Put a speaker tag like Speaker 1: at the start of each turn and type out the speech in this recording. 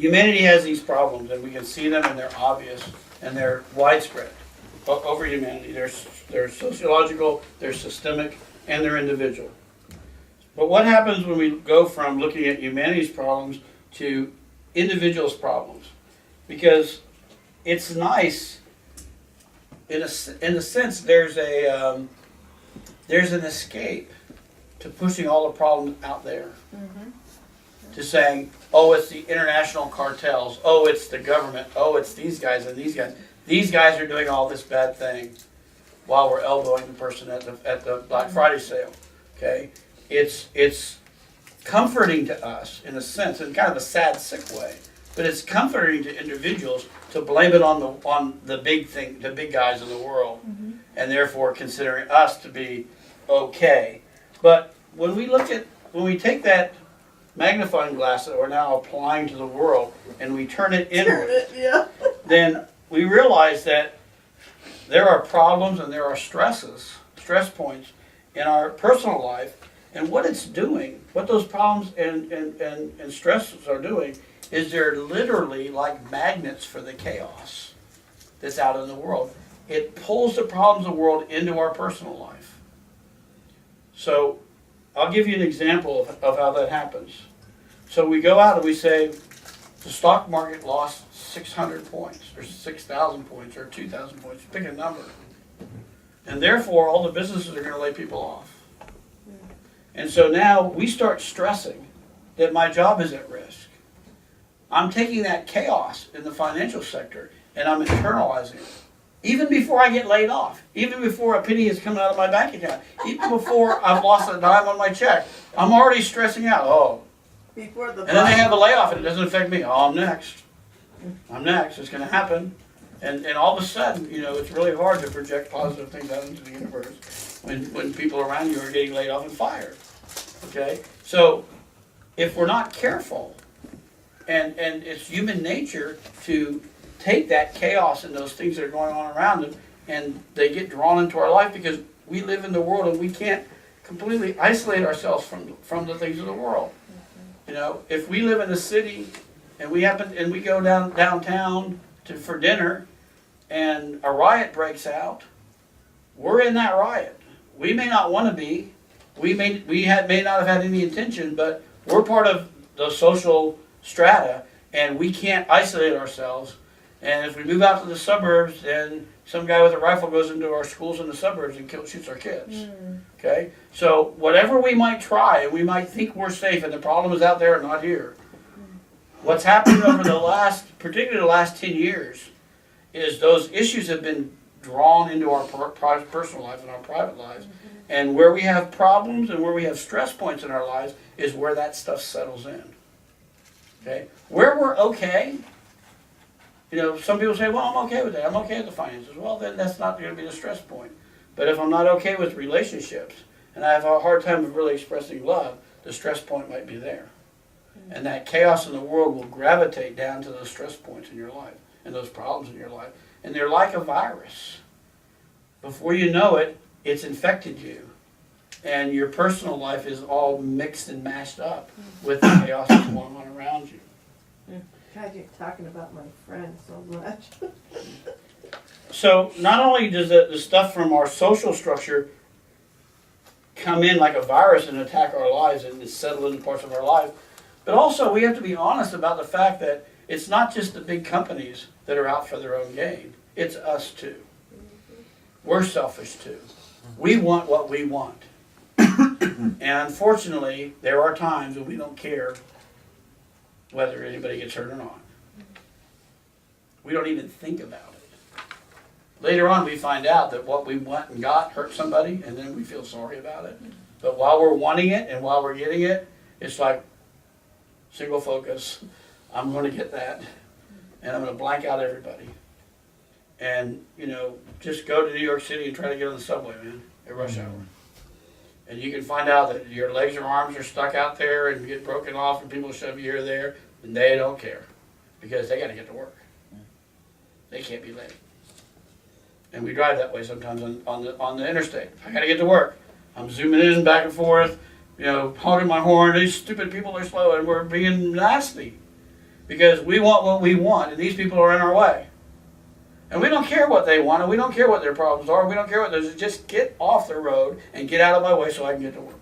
Speaker 1: humanity has these problems, and we can see them, and they're obvious, and they're widespread over humanity. They're sociological, they're systemic, and they're individual. But what happens when we go from looking at humanity's problems to individuals' problems? Because it's nice, in a sense, there's an escape to pushing all the problems out there. To saying, oh, it's the international cartels, oh, it's the government, oh, it's these guys and these guys. These guys are doing all this bad thing while we're elbowing the person at the Black Friday sale. Okay? It's comforting to us, in a sense, in kind of a sad, sick way. But it's comforting to individuals to blame it on the big thing, the big guys in the world, and therefore considering us to be okay. But when we take that magnifying glass that we're now applying to the world and we turn it inward, then we realize that there are problems and there are stress points in our personal life, and what it's doing, what those problems and stresses are doing, is they're literally like magnets for the chaos that's out in the world. It pulls the problems of the world into our personal life. So I'll give you an example of how that happens. So we go out and we say the stock market lost 600 points, or 6,000 points, or 2,000 points. Pick a number. And therefore, all the businesses are going to lay people off. And so now we start stressing that my job is at risk. I'm taking that chaos in the financial sector and I'm internalizing it. Even before I get laid off, even before a penny is coming out of my bank account, even before I've lost a dime on my check, I'm already stressing out. Oh, and then they have a layoff and it doesn't affect me. Oh, I'm next. It's going to happen. And all of a sudden, it's really hard to project positive things out into the universe when people around you are getting laid off and fired. Okay? So if we're not careful, and it's human nature to take that chaos and those things that are going on around them, and they get drawn into our life because we live in the world and we can't completely isolate ourselves from the things of the world. If we live in a city and we go downtown for dinner and a riot breaks out, we're in that riot. We may not want to be. We may not have had any intention, but we're part of the social strata, and we can't isolate ourselves. And if we move out to the suburbs, then some guy with a rifle goes into our schools in the suburbs and shoots our kids. Okay? So whatever we might try, and we might think we're safe, and the problem is out there and not here. What's happened over particularly the last 10 years, is those issues have been drawn into our personal life and our private lives. And where we have problems and where we have stress points in our lives is where that stuff settles in. Okay? Where we're okay, some people say, well, I'm okay with that. I'm okay with the finances. Well, then that's not going to be the stress point. But if I'm not okay with relationships and I have a hard time of really expressing love, the stress point might be there. And that chaos in the world will gravitate down to those stress points in your life and those problems in your life. And they're like a virus. Before you know it, it's infected you. And your personal life is all mixed and mashed up with the chaos that's going on around you.
Speaker 2: God, you're talking about my friend so much.
Speaker 1: So not only does the stuff from our social structure come in like a virus and attack our lives and settle into parts of our life, but also we have to be honest about the fact that it's not just the big companies that are out for their own gain. It's us too. We're selfish too. We want what we want. And unfortunately, there are times when we don't care whether anybody gets hurt or not. We don't even think about it. Later on, we find out that what we want and got hurt somebody, and then we feel sorry about it. But while we're wanting it and while we're getting it, it's like single focus. I'm going to get that, and I'm going to blank out everybody. And, just go to New York City and try to get on the subway, man, at rush hour. And you can find out that your legs or arms are stuck out there and get broken off and people shove you here or there, and they don't care because they got to get to work. They can't be late. And we drive that way sometimes on the interstate. I got to get to work. I'm zooming in back and forth, honking my horn. These stupid people are slow, and we're being nasty because we want what we want, and these people are in our way. And we don't care what they want, and we don't care what their problems are, and we don't care what those. Just get off the road and get out of my way so I can get to work.